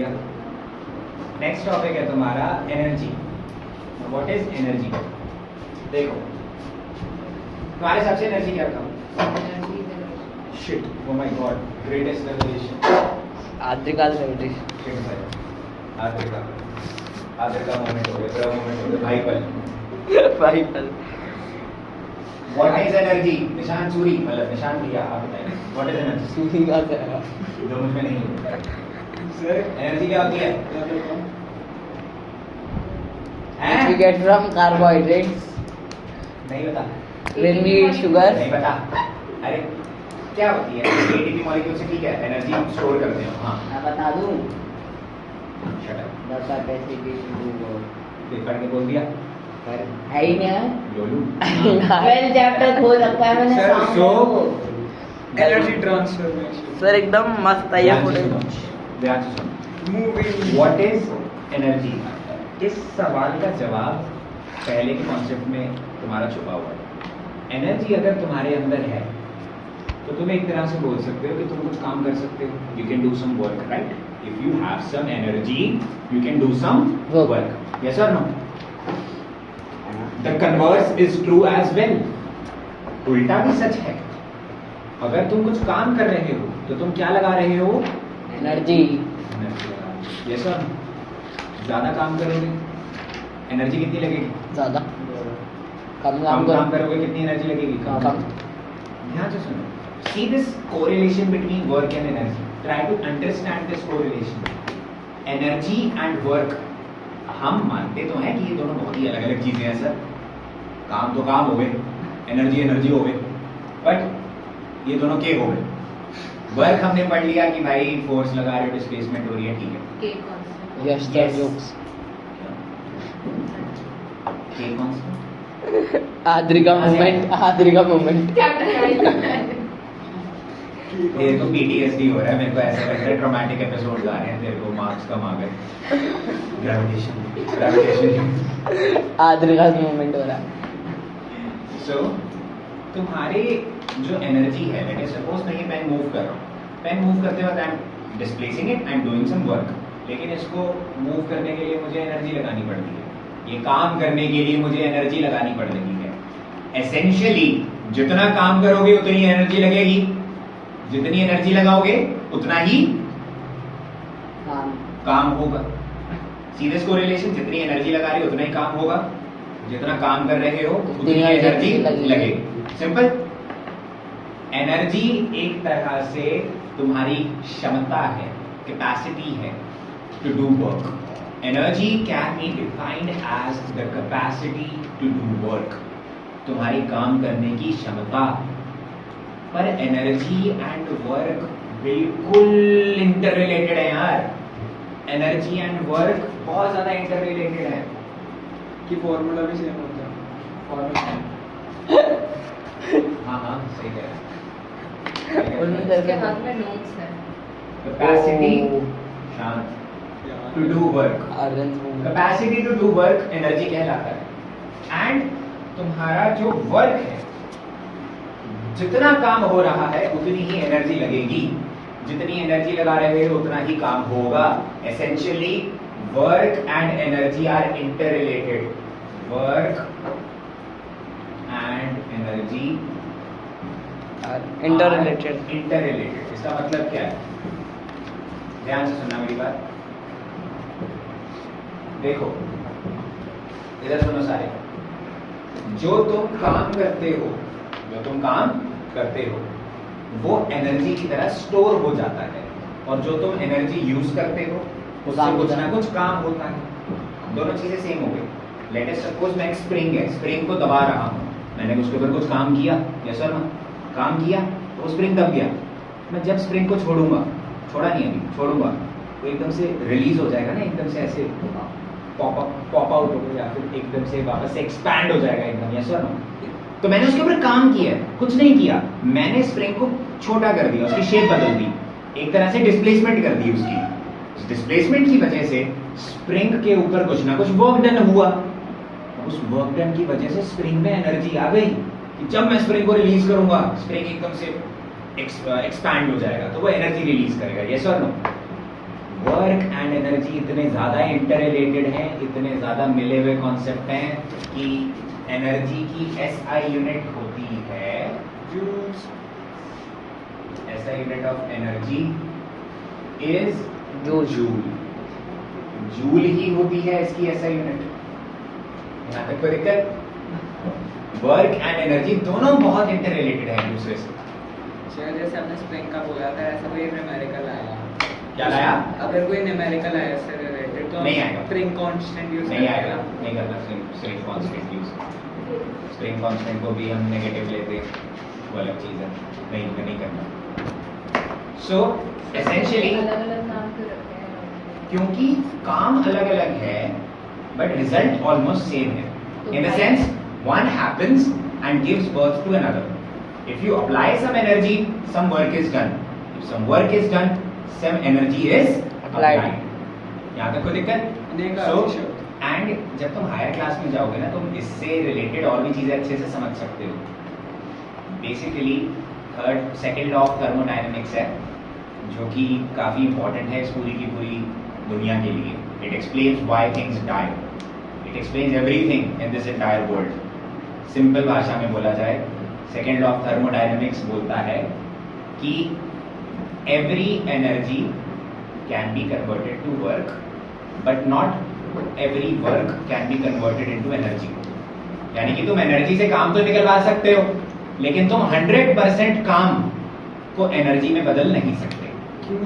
दिया। Next topic है तुम्हारा एनर्जी। What is energy? देखो तुम्हारे हिसाब से एनर्जी क्या था? Shit, oh my God, greatest revelation. Adrika revelation. Shit भाई, आद्रिका मोमेंट हो गया, मोमेंट हो गया, भाई पल। What is energy? निशान सूरी, मतलब निशान दिया, आप बताइए व्हाट इज एनर्जी? सूरी का है जो मुझ में नहीं है सर। एनर्जी क्या होती है? We get from carbohydrates नहीं बता। when we eat sugar। नहीं बता। अरे क्या होती है? एटीपी मॉलिक्यूल से, ठीक है, एनर्जी हम स्टोर करते हैं। हाँ मैं बता दूं। Shut up, The capacity to go। Paper के बोल दिया पर है ही नहीं। लोलू। 12 चैप्टर खोल रखा है मैंने Sir, सामने so- वो। Energy transformation. सर एकदम मस्त है ये पूरे। ध्यान से सुनो। मूविंग। What is energy? इस सवाल का जवाब पहले के कॉन्सेप्ट में तुम्हारा छुपा हुआ है। एनर्जी अगर तुम्हारे अंदर है तो तुम एक तरह से बोल सकते हो कि तुम कुछ काम कर सकते हो। You can do some work, right? If you have some energy you can do some work. Yes और no? The converse is true as well. उल्टा भी सच है। अगर तुम कुछ काम कर रहे हो तो तुम क्या लगा रहे हो? एनर्जी। यस और नो? ज्यादा काम करोगे एनर्जी कितनी लगेगी? ज्यादा। कम कम काम काम करो। करोगे कितनी एनर्जी लगेगी? कम। ध्यान से सुनो। See this correlation between work and energy. Try to understand this correlation. Energy and work. हम मानते तो हैं कि ये दोनों बहुत ही अलग अलग चीजें हैं सर। काम तो काम हो गए, एनर्जी हो गए, बट ये दोनों के हो गए। वर्क हमने पढ़ लिया कि भाई फोर्स लगा रहे हो, डिस्प्लेसमेंट हो रही है, ठीक है। Yes the Yes. जोक्स। के कौन सा? आद्रिका मोमेंट। ये तो पीटीएसडी हो रहा है, मेरे को ऐसा लगता है ट्रॉमेटिक एपिसोड्स आ रहे हैं, तेरे को मार्क्स कम आ गए। ग्रेविटेशन। आद्रिका मोमेंट हो रहा है। सो तुम्हारे जो एनर्जी है, लेट अस सपोज मैं ये पेन मूव कर रहा हूँ, पेन मूव करते वक्त I am displacing it, I am doing some work, लेकिन इसको मूव करने के लिए मुझे एनर्जी लगानी पड़ती है। ये काम करने के लिए मुझे एनर्जी लगानी पड़ रही है। एसेंशियली जितना काम करोगे उतनी एनर्जी लगेगी, जितनी एनर्जी लगाओगे उतना ही काम होगा। सीरियस कोरिलेशन, जितनी एनर्जी लगा रहे हो उतना ही काम होगा, जितना काम कर रहे हो उतनी एनर्जी लगेगी। सिंपल। एनर्जी एक तरह से तुम्हारी क्षमता है, कैपेसिटी है to do work. Energy can be defined as the capacity to do work, तुम्हारी काम करने की क्षमता। पर एनर्जी एंड वर्क बिल्कुल इंटर रिलेटेड है यार। एनर्जी एंड वर्क बहुत ज्यादा इंटर रिलेटेड है। कि फॉर्मूला भी सेम होता है। फॉर्मूला हाँ सही कह रहा है। उसके हाथ में नोट्स है। कैपेसिटी शांत to do work, capacity to do work energy कहलाता है। एंड तुम्हारा जो वर्क है, जितना काम हो रहा है उतनी ही एनर्जी लगेगी, जितनी एनर्जी लगा रहे हो उतना ही काम होगा। Essentially work and energy are interrelated. Work and energy interrelated. Interrelated इसका मतलब क्या है? ध्यान से सुनना मेरी बात। देखो इधर सुनो सारे। जो तुम काम करते हो वो एनर्जी की तरह स्टोर हो जाता है, और जो तुम एनर्जी यूज करते हो उससे कुछ ना कुछ काम होता है। दोनों चीजें सेम हो गई। लेट अस सपोज मैं एक स्प्रिंग है, स्प्रिंग को दबा रहा हूँ, मैंने उसके ऊपर कुछ काम किया, यस और नो? काम किया तो स्प्रिंग दब गया। मैं जब स्प्रिंग को छोड़ूंगा, छोड़ा नहीं अभी, छोड़ूंगा तो एकदम से रिलीज हो जाएगा ना, एकदम से ऐसे पॉप आउट होगा, या फिर एकदम से वापस से एक्सपैंड हो जाएगा एकदम, यस और नो? तो मैंने उसके ऊपर काम किया, कुछ नहीं किया, मैंने स्प्रिंग को छोटा कर दिया, उसकी शेप बदल दी, एक तरह से डिस्प्लेसमेंट कर दी उसकी। डिस्प्लेसमेंट की वजह से स्प्रिंग के ऊपर कुछ ना कुछ वर्क डन हुआ। उस वर्क डन की वजह से स्प्रिंग में एनर्जी आ गई कि जब मैं स्प्रिंग को रिलीज करूंगा स्प्रिंग एकदम से एक्सपैंड हो जाएगा, तो वो एनर्जी रिलीज करेगा, यस और नो? वर्क एंड एनर्जी इतने ज़्यादा इंटर रिलेटेड हैं, इतने ज़्यादा मिले हुए कॉन्सेप्ट हैं कि एनर्जी की SI यूनिट होती है joules. SI unit of energy is joule. Joule ही होती है इसकी SI यूनिट। यहाँ तक कोई दिक्कत? वर्क एंड एनर्जी दोनों बहुत इंटर रिलेटेड है एक दूसरे से। शायद जैसे आपने स्प्रिंग का बोला था, ऐसा कोई न्यूमेरिकल आया, क्या लाया? अगर कोई न्यूमेरिकल आया इससे रिलेटेड तो नहीं आएगा। स्प्रिंग कांस्टेंट यूज नहीं आएगा, नहीं करना spring constant use. Spring constant को भी हम नेगेटिव लेते हैं, वो अलग चीज़ है, नहीं करना। सो एसेंशियली अलग-अलग नाम क्यों रखे हैं? क्योंकि काम अलग अलग है बट रिजल्ट ऑलमोस्ट सेम है। In the sense one happens and gives birth to another. If you apply some energy, some work is done. If some work is done, some energy is applied. यहाँ तक कोई दिक्कत? So, and जब तुम higher class में जाओगे ना, तुम इससे रिलेटेड और भी चीज़ें अच्छे से समझ सकते हो। Basically second law of thermodynamics है, जो कि काफ़ी इंपॉर्टेंट है इस पूरी की पूरी दुनिया के लिए। It explains why things die, it explains everything in this entire world. Simple भाषा में बोला जाए, सेकेंड लॉ ऑफ थर्मोडायनेमिक्स बोलता है कि every energy can be converted to work but not every work can be converted into energy. यानी कि तुम एनर्जी से काम तो निकलवा सकते हो, लेकिन तुम 100% काम को एनर्जी में बदल नहीं सकते। क्यों?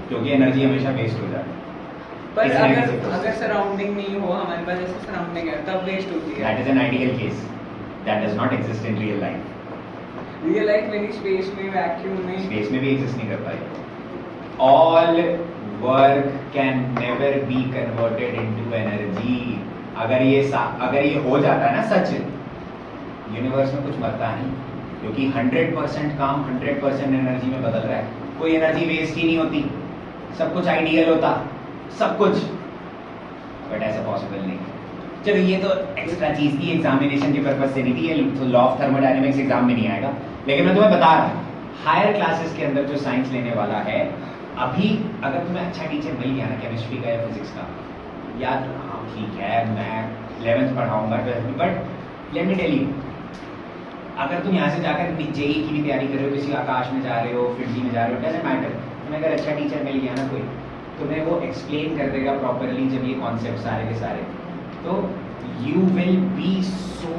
क्योंकि एनर्जी हमेशा वेस्ट हो जाती है। पर It's an अगर example. अगर सराउंडिंग नहीं हो, हमारे पास जैसे सराउंडिंग है तब वेस्ट होती है। That is an ideal case. That does not exist in real life. Real life में नहीं, स्पेस में, वैक्यूम में। स्पेस में भी एग्जिस्ट नहीं कर पाएगा। All work can never be converted into energy. अगर ये हो जाता है ना सच, यूनिवर्स में कुछ मरता नहीं, क्योंकि 100% काम 100% एनर्जी में बदल रहा है। कोई एनर्जी वेस्ट ही नहीं होती, सब कुछ आइडियल होता, सब कुछ। बट ऐसा पॉसिबल नहीं। चलो ये तो एक्स्ट्रा चीज थी, एग्जामिनेशन के पर्पज से नहीं थी, ये लॉ ऑफ थर्मोडायनेमिक्स एग्जाम में नहीं आएगा। लेकिन मैं तुम्हें बता रहा हूँ, हायर क्लासेस के अंदर जो साइंस लेने वाला है, अभी अगर तुम्हें अच्छा टीचर मिल गया ना केमिस्ट्री का या फिजिक्स का, यार हाँ ठीक है मैं 11th पढ़ाऊंगा 12th में, but let me tell you, अगर तुम यहाँ से जाकर जेई की भी तैयारी कर रहे हो, किसी आकाश में जा रहे हो, फिजी में जा रहे हो, डजंट मैटर, तुम्हें अगर अच्छा टीचर मिल गया ना कोई, तुम्हें वो एक्सप्लेन कर देगा प्रॉपरली जब ये कॉन्सेप्ट सारे के सारे, तो you will be so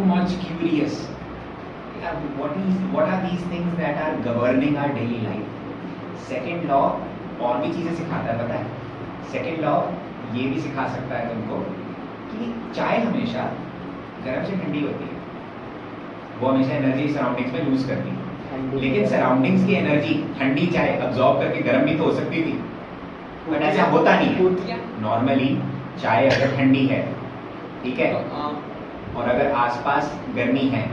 much curious what are these things that are governing our daily life. Second law और भी चीज़ें सिखाता है, पता है? सेकेंड लॉ ये भी सिखा सकता है तुमको कि चाय हमेशा गर्म से ठंडी होती है, वो हमेशा एनर्जी सराउंडिंग्स में लूज करती है, लेकिन सराउंडिंग्स की एनर्जी ठंडी चाय अब्जॉर्ब करके गर्म भी तो हो सकती थी, बट ऐसा होता नहीं है। नॉर्मली चाय अगर ठंडी है, ठीक है, और अगर आसपास गर्मी है,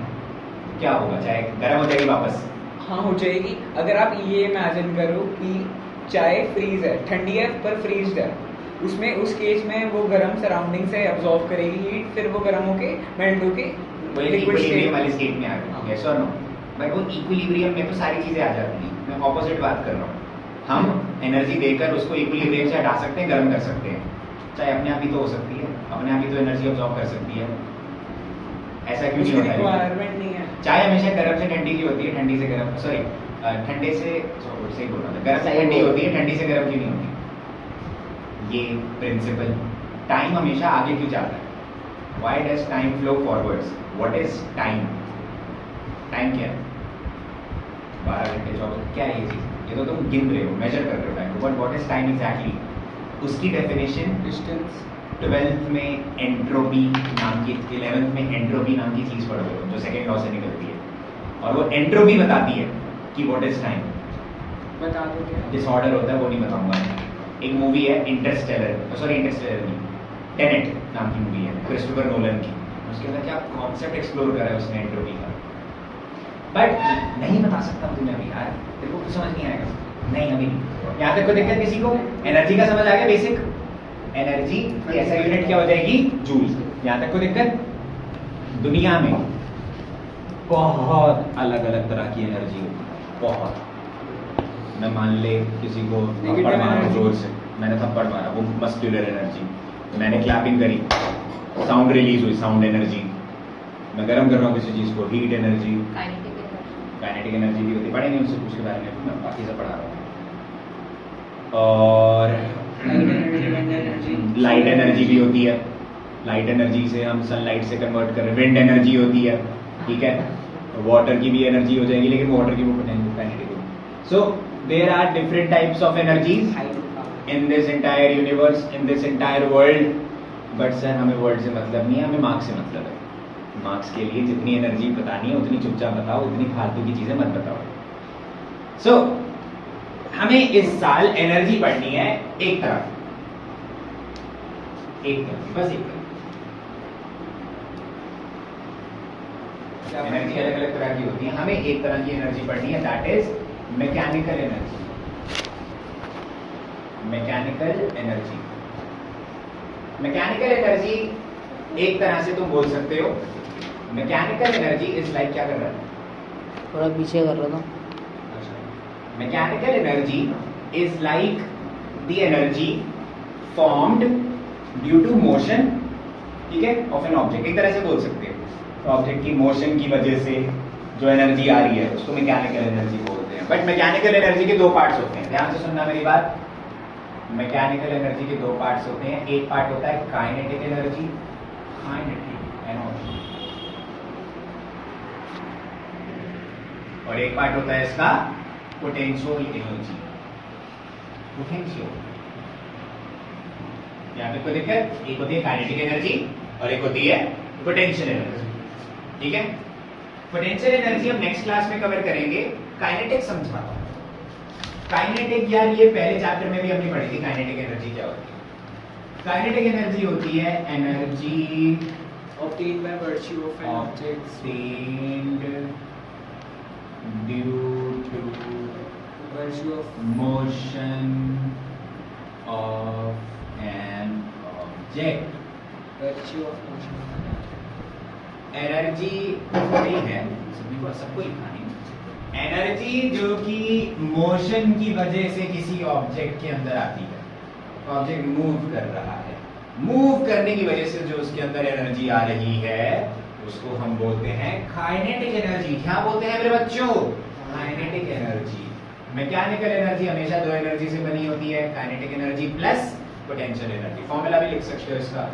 क्या होगा? चाय गर्म हो जाएगी वापस। हाँ हो जाएगी। अगर आप ये इमेजिन करो कि चाय फ्रीज है, ठंडी है पर फ्रीज्ड है, उसमें उस केस में वो गर्म सराउंडिंग से अब्जॉर्ब करेगी हीट, फिर वो गर्म होके मेल्ट होके इक्विलिब्रियम वाली स्टेट में आ गई। यस और नो? बट वो इक्विलिब्रियम में तो सारी चीजें आ जाती हैं। मैं ऑपोजिट बात कर रहा हूँ, हम एनर्जी देकर उसको इक्विलिब्रियम से हटा सकते हैं, गर्म कर सकते हैं। चाहे अपने आप ही तो हो सकती है, अपने आप ही तो एनर्जी अब्जॉर्ब कर सकती है, ऐसा क्यों नहीं होता है? रिक्वायरमेंट नहीं है। चाय हमेशा गर्म से ठंडी की होती है, ठंडी से गर्म, सॉरी ठंडे से सही बोल रहा था, गर्म से ठंडी होती है, ठंडी से गर्म क्यों नहीं होती? ये प्रिंसिपल। टाइम हमेशा आगे क्यों जाता है? Why does time flow forwards? What is time? Time क्या है? 12 घंटे 24, क्या है ये चीज़? ये तो तुम गिन रहे हो, मेजर कर रहे हो टाइम को, but what is time exactly? उसकी डेफिनेशन डिस्टेंस 12th में एंट्रोपी नाम की, 11th में एंट्रोपी नाम की चीज़ पढ़ोगे जो सेकेंड लॉ से निकलती है, और वो एंट्रोपी बताती है कि व्हाट इज टाइम। बता दो क्या? डिसऑर्डर होता है, वो नहीं बताऊंगा। एक मूवी है इंटरस्टेलर, सॉरी इंटरस्टेलर नहीं, टेनेट नाम की मूवी है क्रिस्टोफर नोलन की। उसके अंदर क्या कॉन्सेप्ट एक्सप्लोर करा है उसने एंट्रोपी का, बट नहीं बता सकता तुम्हें अभी यार, तेरे को कुछ समझ नहीं आएगा। नहीं अभी नहीं। यहाँ तक कोई दिक्कत किसी को? एनर्जी का समझ आ गया बेसिक? एनर्जी की ऐसा यूनिट क्या हो जाएगी? जूल। यहाँ तक कोई दिक्कत? दुनिया में बहुत अलग अलग तरह की एनर्जी होती है, बहुत। मैं मान ले किसी को Negative परमाणु energy। जोर से, मैंने थप्पड़ मारा, वो मस्कुलर एनर्जी। मैंने क्लैपिंग करी, साउंड रिलीज हुई, साउंड एनर्जी। मैं गर्म कर रहा हूँ किसी चीज़ को, हीट एनर्जी। काइनेटिक एनर्जी भी होती है, पढ़ेंगे उससे कुछ के बारे में, मैं बाकी सब पढ़ा रहा हूँ। और लाइट एनर्जी भी होती है, लाइट एनर्जी से हम सनलाइट से कन्वर्ट कर रहे हैं। विंड एनर्जी होती है, ठीक है। वाटर की भी एनर्जी हो जाएगी, लेकिन वाटर की वो काइनेटिक होगी। So there are different types of energies in this entire universe, in this entire world. But sir हमें वर्ल्ड से मतलब नहीं है, हमें मार्क्स से मतलब है। मार्क्स के लिए जितनी एनर्जी बतानी है उतनी चुपचाप बताओ, उतनी फालतू की चीजें मत बताओ। सो हमें इस साल एनर्जी पढ़नी है एक तरफ, बस एक तरफ। एनर्जी अलग अलग तरह की होती है, हमें एक तरह की एनर्जी पढ़नी है, that is mechanical energy. Mechanical energy, mechanical energy एक तरह से तुम बोल सकते हो, मैकेनिकल एनर्जी इज लाइक, क्या कर रहा है? थोड़ा पीछे कर रहा था। Mechanical energy is like the energy formed due to motion, ठीक है, ऑफ एन ऑब्जेक्ट। एक तरह से बोल सकते हो, ऑब्जेक्ट की मोशन की वजह से जो एनर्जी आ रही है उसको मैकेनिकल एनर्जी बोलते हैं। बट मैकेनिकल एनर्जी के दो पार्ट्स होते हैं, ध्यान से सुनना मेरी बात। मैकेनिकल एनर्जी के दो पार्ट्स होते हैं, एक पार्ट होता है काइनेटिक एनर्जी, और एक पार्ट होता है इसका पोटेंशियल एनर्जी। पोटेंशियल, यहाँ पे कोई दिक्कत? एक होती है काइनेटिक एनर्जी और एक होती है पोटेंशियल एनर्जी, ठीक है। पोटेंशियल एनर्जी हम नेक्स्ट क्लास में कवर करेंगे। काइनेटिक समझाता हूं। काइनेटिक यार ये पहले चैप्टर में भी हमने पढ़ी थी, काइनेटिक एनर्जी क्या होती है। काइनेटिक एनर्जी होती है energy obtained by virtue of an object obtained due to virtue of motion of an object। virtue of motion energy वही है, सभी को सबको लिखा है। एनर्जी जो कि मोशन की वजह से किसी ऑब्जेक्ट के अंदर आती है, ऑब्जेक्ट मूव कर रहा है, मूव करने की वजह से जो उसके अंदर एनर्जी आ रही है उसको हम बोलते हैं काइनेटिक एनर्जी। क्या बोलते हैं मेरे बच्चों? Kinetic energy. मैकेनिकल एनर्जी हमेशा दो एनर्जी से बनी होती है, kinetic energy plus potential energy. Formula भी लिख सकते हो इसका,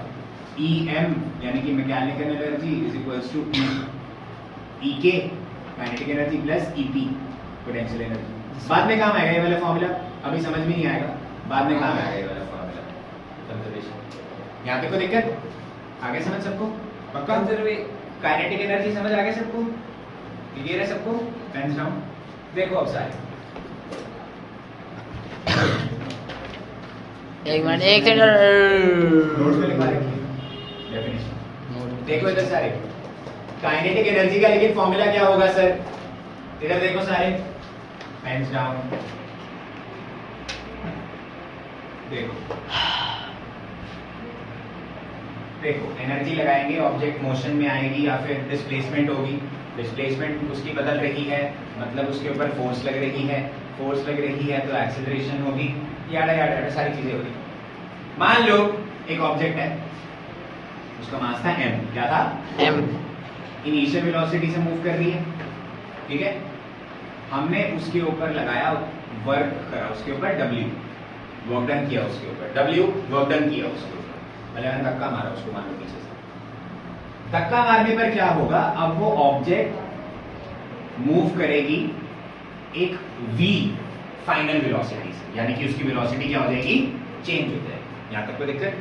EM यानी कि mechanical energy is equals to EK kinetic energy plus EP potential energy. बाद में काम आएगा ये वाला फॉर्मूला, अभी समझ में नहीं आएगा, बाद में काम आएगा ये वाला फॉर्मूला। कंजर्वेशन, यहाँ तक कोई दिक्कत? आगे समझ सबको? पक्का? काइनेटिक एनर्जी समझ आगे सबको? क्लियर है सबको? Pens down. देखो अब सारे, एक मिनट, एक सेकंड। नोट्स में लिखा रखिए डेफिनेशन। देखो इधर सारे, काइनेटिक एनर्जी का लेकिन फॉर्मूला क्या होगा सर? इधर देखो सारे, पेन्स डाउन। देखो देखो एनर्जी लगाएंगे, ऑब्जेक्ट मोशन में आएगी या फिर डिस्प्लेसमेंट होगी। डिस्प्लेसमेंट उसकी बदल रही है, मतलब उसके ऊपर फोर्स लग रही है, फोर्स लग रही है तो एक्सेलरेशन होगी, याडा याडा याडा सारी चीजें होगी। मान लो एक ऑब्जेक्ट है, उसका मास था m, क्या था? M। इनिशियल वेलोसिटी से मूव कर रही है, ठीक है। हमने उसके ऊपर लगाया वर्क करा, उसके ऊपर W वर्क डन किया, उसके ऊपर W वर्क डन किया उसके ऊपर, मतलब मैंने धक्का मारा उसको, मान लो पीछे से। धक्का मारने पर क्या होगा? अब वो ऑब्जेक्ट मूव करेगी एक v फाइनल वेलोसिटी से, यानी कि उसकी वेलोसिटी क्या हो जाएगी? चेंज हो जाएगी। यहाँ तक कोई दिक्कत?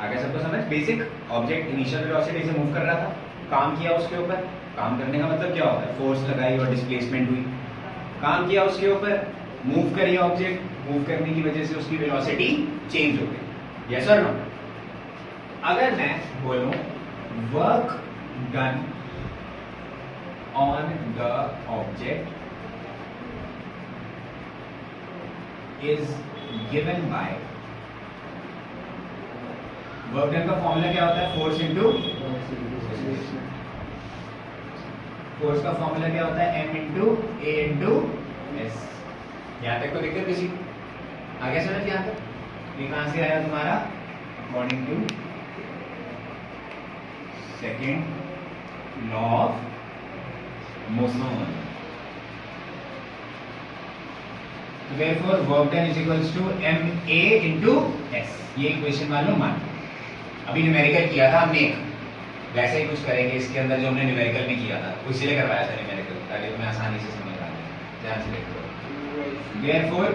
आगे सबको समझ? बेसिक ऑब्जेक्ट इनिशियल वेलोसिटी से मूव कर रहा था, काम किया उसके ऊपर, काम करने का मतलब क्या होता है? फोर्स लगाई और डिस्प्लेसमेंट हुई, काम किया उसके ऊपर, मूव करी ऑब्जेक्ट, मूव करने की वजह से उसकी वेलोसिटी चेंज हो गई। यस और नो? अगर मैं बोलूं work done on the object is given by, work done का फॉर्मूला क्या होता है? फोर्स इनटू, फोर्स का फॉर्मूला क्या होता है? m इंटू ए इंटू एस। यहाँ तक को दिक्कत किसी? आगे समझ यहाँ तक? ये कहां से आया तुम्हारा? According to second law of motion. Therefore work done is equals to ma into s। ये इक्वेशन मान लो मान। अभी न्यूमेरिकल किया था हमने एक, वैसे ही कुछ करेंगे इसके अंदर जो हमने न्यूमेरिकल में किया था, वो इसलिए करवाया था न्यूमेरिकल, ताकि तुम्हें आसानी से समझ आ जाए। ध्यान से देखो। Therefore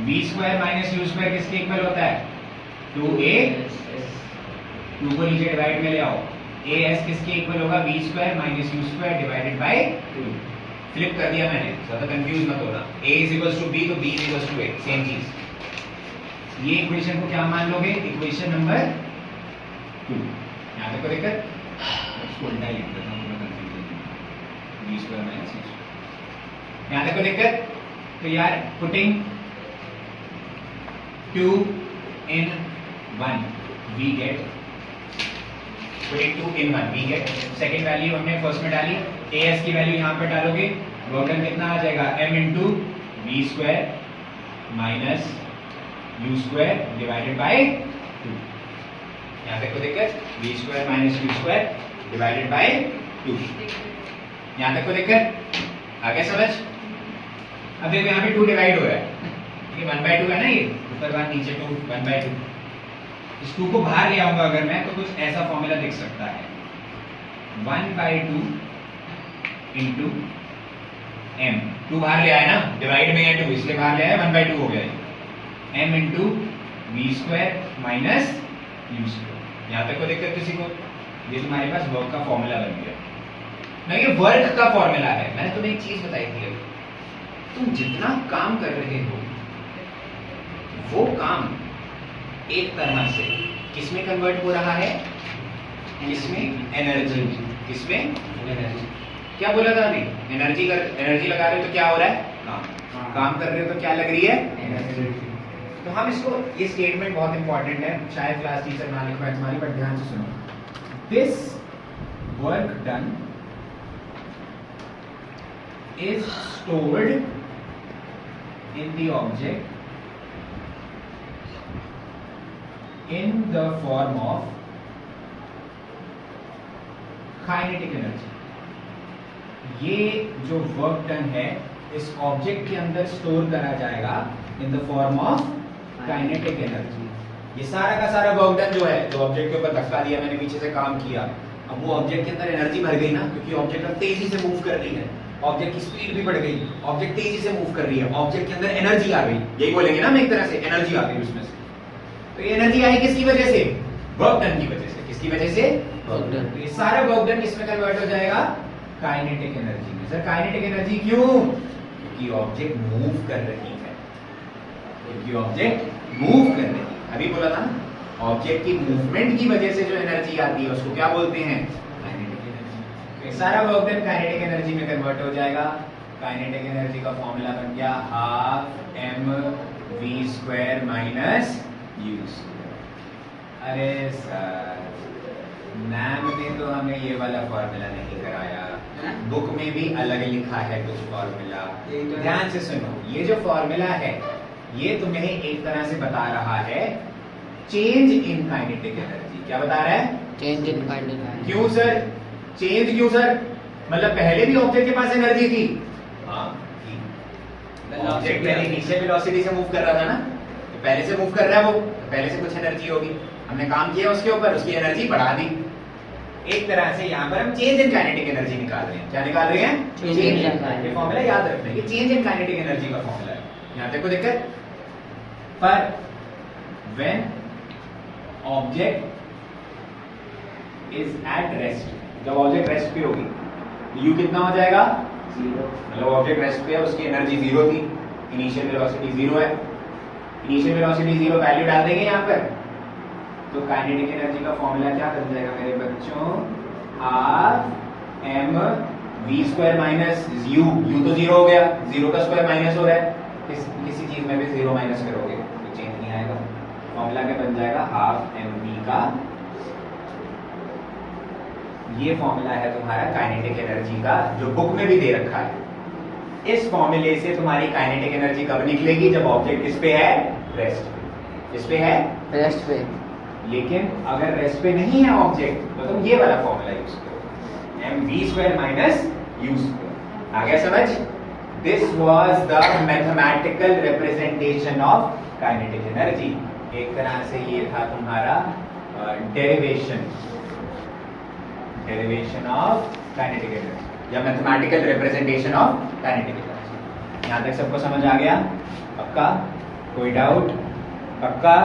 b square minus u square किसके इक्वल होता है? 2a, 2 को नीचे डिवाइड में ले आओ, as किसके इक्वल होगा? b square minus u square divided by 2। Flip कर दिया मैंने, ज्यादा कंफ्यूज मत होना। a is equals to b तो b is equals to a, same चीज। ये इक्वेशन को क्या मान लोगे? Equation number 2। यहां तक को देखकर इसको उल्टा लिख देता हूं, थोड़ा कंफ्यूजन है। b square minus u square, यहां तक को देखकर तो यार putting 2 in 1 we get, putting 2 in 1 we get second value हमने फर्स्ट में डाली, as की वैल्यू यहाँ पर डालोगे, वर्क डन कितना आ जाएगा? m into v square minus u square divided by 2। यहाँ तक को देखकर v square minus u square divided by 2। यहाँ तक को देखकर आगे समझ। अब देखो यहाँ पे 2 डिवाइड हो रहा है, ये 1/2 है ना, ये ऊपर 1 नीचे 2, 1/2। इस 2 को बाहर ले आऊंगा अगर मैं, तो कुछ ऐसा फॉर्मूला दिख सकता है, 1/2 इंटू m। 2 बाहर ले आया ना, डिवाइड में है 2 इसलिए बाहर ले आया, 1/2 हो गया। m into v square minus u square. यहाँ तक को देखकर किसी को, ये तुम्हारे पास वर्क का फॉर्मूला बन गया ना, ये वर्क का फॉर्मूला है। मैंने तुम्हें एक चीज बताई थी, तुम जितना काम कर रहे हो वो काम एक तरह से किसमें कन्वर्ट हो रहा है? किसमें? एनर्जी। किसमें? एनर्जी। क्या बोला था अभी? एनर्जी लगा रहे हो तो क्या हो रहा है? काम कर रहे हो तो क्या लग रही है? एनर्जी। तो हम इसको, ये स्टेटमेंट बहुत इंपॉर्टेंट है, शायद क्लास टीचर ना लिख पाए तुम्हारी, पर ध्यान से सुनो। This work done is stored in the object in the form of kinetic energy। ये जो वर्क डन है इस ऑब्जेक्ट के अंदर स्टोर करा जाएगा in the form of kinetic energy. ये सारा का सारा वर्क डन जो है, जो ऑब्जेक्ट के ऊपर धक्का दिया मैंने, पीछे से काम किया, अब वो ऑब्जेक्ट के अंदर एनर्जी भर गई ना, क्योंकि ऑब्जेक्ट अब तेजी से मूव कर रही है, ऑब्जेक्ट की स्पीड भी बढ़ गई, ऑब्जेक्ट तेजी से मूव कर रही है, ऑब्जेक्ट के अंदर एनर्जी आ गई, यही बोलेंगे ना हम एक तरह से, एनर्जी आ गई उसमें से। तो ये एनर्जी आई किसकी वजह से? वर्क डन की वजह से। किसकी वजह से? Work done. तो ये सारा वर्क डन किसमें कन्वर्ट हो जाएगा? काइनेटिक एनर्जी में। सर काइनेटिक एनर्जी क्यों? क्योंकि ऑब्जेक्ट मूव कर रही है, क्योंकि ऑब्जेक्ट मूव कर रही है। अभी बोला था ना, ऑब्जेक्ट की मूवमेंट की वजह से जो एनर्जी आती है उसको क्या बोलते हैं? Kinetic energy. ये सारा वर्क डन काइनेटिक एनर्जी में कन्वर्ट हो जाएगा। काइनेटिक एनर्जी का फॉर्मूला बन गया half mv² minus u square. अरे सर मैम ने तो हमें ये वाला फॉर्मूला नहीं कराया, बुक में भी अलग लिखा है कुछ फॉर्मूला। ध्यान से सुनो, ये जो फॉर्मूला है ये तुम्हें एक तरह से बता रहा है चेंज इन काइनेटिक एनर्जी। क्या बता रहा है? Change in kinetic energy. क्यों सर? चेंज क्यों सर? मतलब पहले भी ऑब्जेक्ट के पास एनर्जी थी, हाँ थी, ऑब्जेक्ट पहले नीचे वेलोसिटी से मूव कर रहा था ना, तो पहले से मूव कर रहा है वो, तो पहले से कुछ एनर्जी होगी, हमने काम किया उसके ऊपर, उसकी एनर्जी बढ़ा दी। एक तरह से यहाँ पर हम चेंज इन काइनेटिक एनर्जी निकाल रहे हैं। क्या निकाल रहे हैं? Change in kinetic. ये फॉर्मूला याद रखना है, ये चेंज इन काइनेटिक एनर्जी का फॉर्मूला है। यहाँ तक को दिक्कत? पर when object is at rest, जब ऑब्जेक्ट रेस्ट पे होगी तो यू कितना हो जाएगा? 0। मतलब ऑब्जेक्ट रेस्ट पे है, उसकी एनर्जी 0 थी, इनिशियल वेलोसिटी 0 है, इनिशियल वेलोसिटी 0 वैल्यू डाल देंगे यहाँ पर, तो काइनेटिक एनर्जी का फॉर्मूला क्या बन जाएगा मेरे बच्चों? Half m v square minus u. U तो 0 हो गया, 0 का स्क्वायर माइनस हो रहा है, किसी चीज में भी 0 माइनस करोगे तो चेंज नहीं आएगा। फॉर्मूला क्या बन जाएगा? हाफ एम वी का। ये फॉर्मूला है तुम्हारा काइनेटिक एनर्जी का, जो बुक में भी दे रखा है। इस फॉर्मूले से तुम्हारी काइनेटिक एनर्जी कब निकलेगी? जब ऑब्जेक्ट किस पे है? रेस्ट पे। इस पे है, रेस्ट पे लेकिन अगर रेस्ट पे नहीं है ऑब्जेक्ट तो तुम ये वाला फॉर्मूला यूज करो, mv² माइनस u²। आ गया समझ? This was the mathematical representation of kinetic energy. एक तरह से ये था तुम्हारा डेरिवेशन ऑफ काइनेटिक एनर्जी या mathematical representation of kinetic energy. यहां तक सबको समझ आ गया? पक्का? कोई डाउट? पक्का?